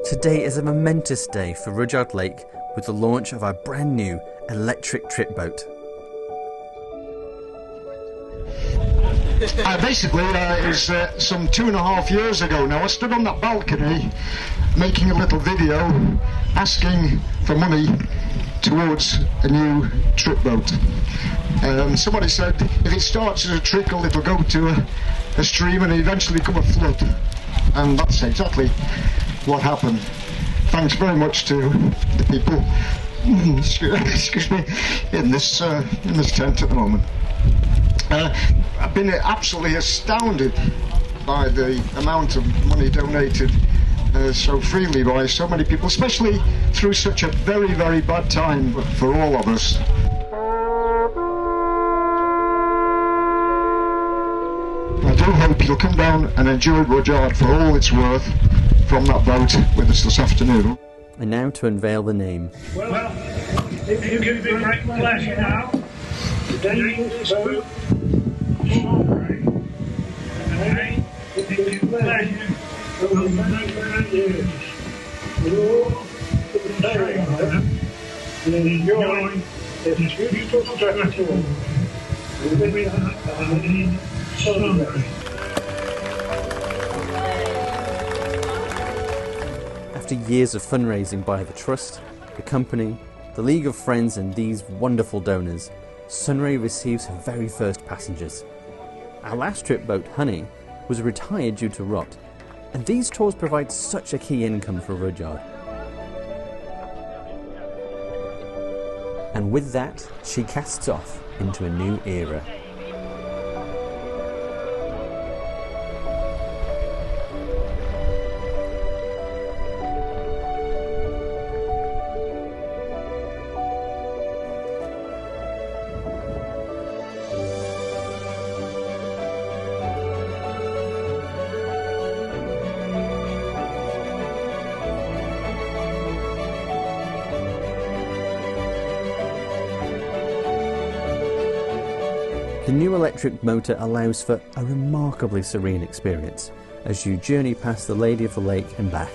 Today is a momentous day for Rudyard Lake with the launch of our brand new electric trip boat. Basically, it was some 2.5 years ago now. I stood on that balcony making a little video asking for money towards a new trip boat. Somebody said if it starts as a trickle it'll go to a stream and eventually become a flood, and that's exactly what happened. Thanks very much to the people excuse me, in this tent at the moment. I've been absolutely astounded by the amount of money donated so freely by so many people, especially through such a very, very bad time for all of us. I do hope you'll come down and enjoy Rudyard for all it's worth from that boat with us this afternoon. And now to unveil the name. Well, it gives me great pleasure now. Today is boat Sunray. And it gives me pleasure over many years. With all the sailing on them and enjoying this beautiful stretch of water with that Sunray. After years of fundraising by the Trust, the company, the League of Friends and these wonderful donors, Sunray receives her very first passengers. Our last trip boat, Honey, was retired due to rot, and these tours provide such a key income for Rudyard. And with that, she casts off into a new era. The new electric motor allows for a remarkably serene experience as you journey past the Lady of the Lake and back.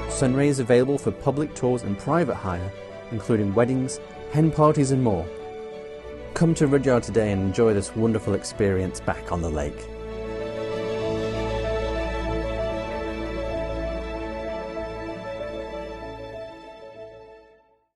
Sunray is available for public tours and private hire, including weddings, hen parties and more. Come to Rudyard today and enjoy this wonderful experience back on the lake.